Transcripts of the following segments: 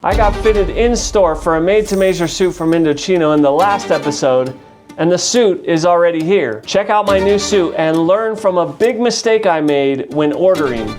I got fitted in store for a made-to-measure suit from Indochino in the last episode, and the suit is already here. Check out my new suit and learn from a big mistake I made when ordering.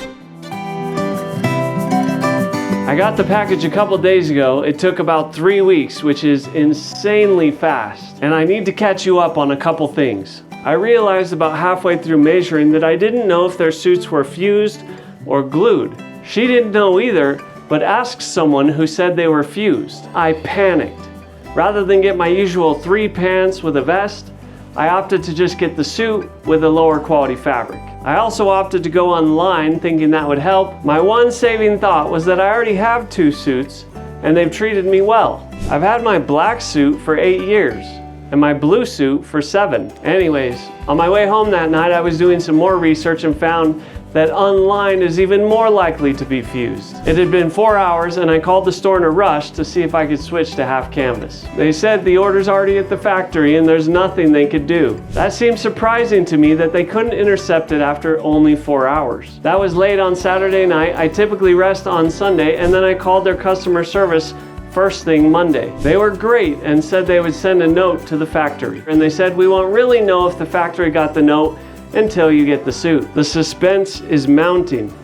I got the package a couple days ago. It took about 3 weeks, which is insanely fast. And I need to catch you up on a couple things. I realized about halfway through measuring that I didn't know if their suits were fused or glued. She didn't know either, but asked someone who said they were fused. I panicked. Rather than get my usual 3 pants with a vest, I opted to just get the suit with a lower quality fabric. I also opted to go online thinking that would help. My one saving thought was that I already have 2 suits and they've treated me well. I've had my black suit for 8 years and my blue suit for 7. Anyways, on my way home that night I was doing some more research and found that unlined is even more likely to be fused. It had been 4 hours and I called the store in a rush to see if I could switch to half canvas. They said the order's already at the factory and there's nothing they could do. That seemed surprising to me that they couldn't intercept it after only 4 hours. That was late on Saturday night. I typically rest on Sunday, and then I called their customer service first thing Monday. They were great and said they would send a note to the factory. And they said, we won't really know if the factory got the note until you get the suit. The suspense is mounting.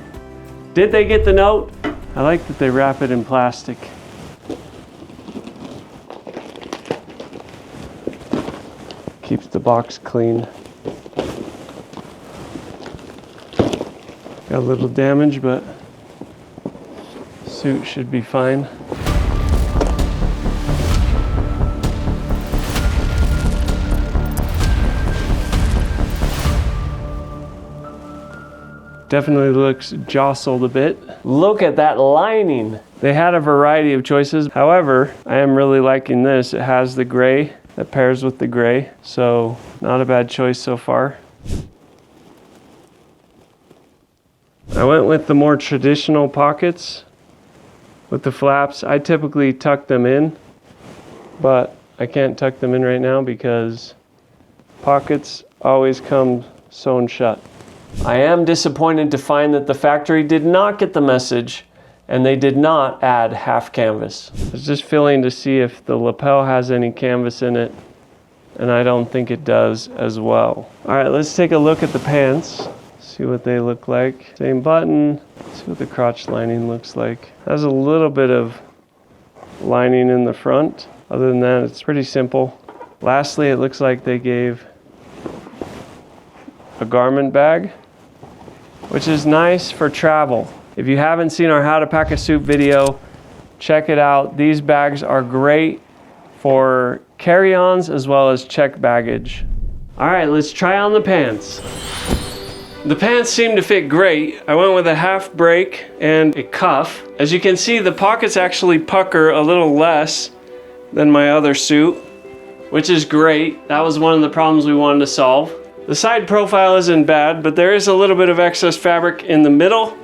Did they get the note? I like that they wrap it in plastic. Keeps the box clean. Got a little damage, but suit should be fine. Definitely looks jostled a bit. Look at that lining. They had a variety of choices. However, I am really liking this. It has the gray that pairs with the gray, so not a bad choice so far. I went with the more traditional pockets with the flaps. I typically tuck them in, but I can't tuck them in right now because pockets always come sewn shut. I am disappointed to find that the factory did not get the message and they did not add half canvas. I was just feeling to see if the lapel has any canvas in it, and I don't think it does as well. All right, let's take a look at the pants, see what they look like. Same button, see what the crotch lining looks like. Has a little bit of lining in the front. Other than that, it's pretty simple. Lastly, it looks like they gave a garment bag, which is nice for travel. If you haven't seen our How to Pack a Suit video, check it out. These bags are great for carry-ons as well as check baggage. All right, let's try on the pants. The pants seem to fit great. I went with a half break and a cuff. As you can see, the pockets actually pucker a little less than my other suit, which is great. That was one of the problems we wanted to solve. The side profile isn't bad, but there is a little bit of excess fabric in the middle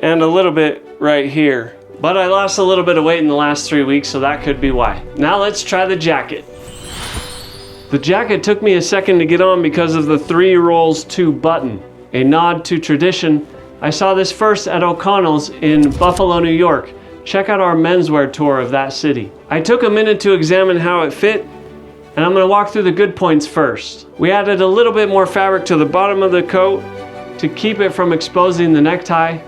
and a little bit right here. But I lost a little bit of weight in the last 3 weeks, so that could be why. Now let's try the jacket. The jacket took me a second to get on because of the 3 rolls 2 button. A nod to tradition. I saw this first at O'Connell's in Buffalo, New York. Check out our menswear tour of that city. I took a minute to examine how it fit, and I'm going to walk through the good points first. We added a little bit more fabric to the bottom of the coat to keep it from exposing the necktie,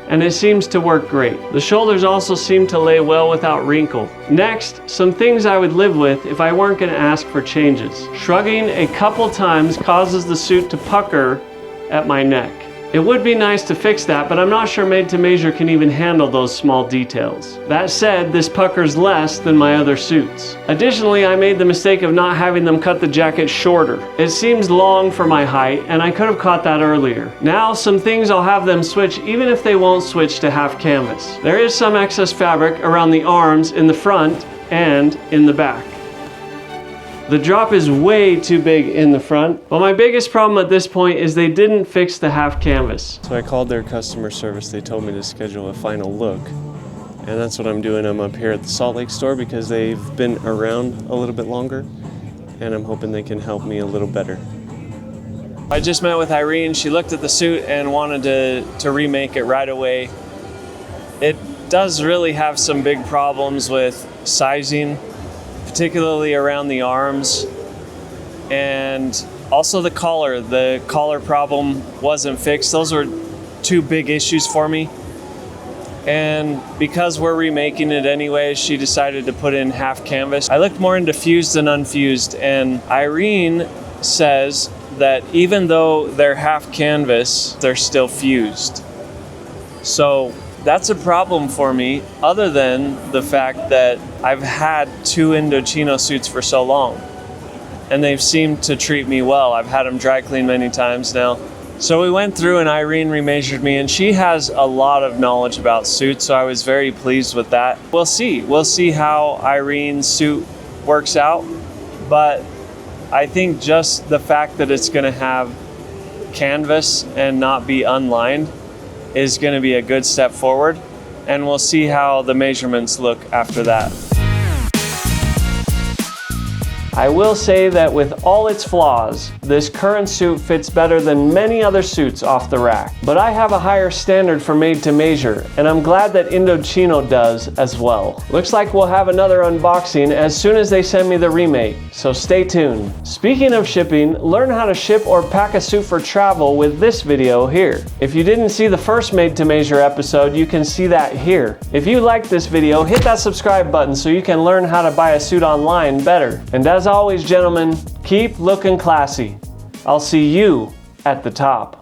and it seems to work great. The shoulders also seem to lay well without wrinkle. Next, some things I would live with if I weren't going to ask for changes. Shrugging a couple times causes the suit to pucker at my neck. It would be nice to fix that, but I'm not sure made to measure can even handle those small details. That said, this puckers less than my other suits. Additionally, I made the mistake of not having them cut the jacket shorter. It seems long for my height, and I could have caught that earlier. Now, some things I'll have them switch even if they won't switch to half canvas. There is some excess fabric around the arms in the front and in the back. The drop is way too big in the front, but my biggest problem at this point is they didn't fix the half canvas. So I called their customer service. They told me to schedule a final look, and that's what I'm doing. I'm up here at the Salt Lake store because they've been around a little bit longer, and I'm hoping they can help me a little better. I just met with Irene. She looked at the suit and wanted to remake it right away. It does really have some big problems with sizing, particularly around the arms, and also the collar. The collar problem wasn't fixed. Those were two big issues for me. And because we're remaking it anyway, she decided to put in half canvas. I looked more into fused than unfused, and Irene says that even though they're half canvas, they're still fused. So that's a problem for me, other than the fact that I've had 2 Indochino suits for so long, and they've seemed to treat me well. I've had them dry clean many times now. So we went through and Irene remeasured me, and she has a lot of knowledge about suits, so I was very pleased with that. We'll see how Irene's suit works out, but I think just the fact that it's gonna have canvas and not be unlined is gonna be a good step forward, and we'll see how the measurements look after that. I will say that with all its flaws, this current suit fits better than many other suits off the rack. But I have a higher standard for made to measure, and I'm glad that Indochino does as well. Looks like we'll have another unboxing as soon as they send me the remake, so stay tuned. Speaking of shipping, learn how to ship or pack a suit for travel with this video here. If you didn't see the first made to measure episode, you can see that here. If you liked this video, hit that subscribe button so you can learn how to buy a suit online better. And as always, gentlemen, keep looking classy. I'll see you at the top.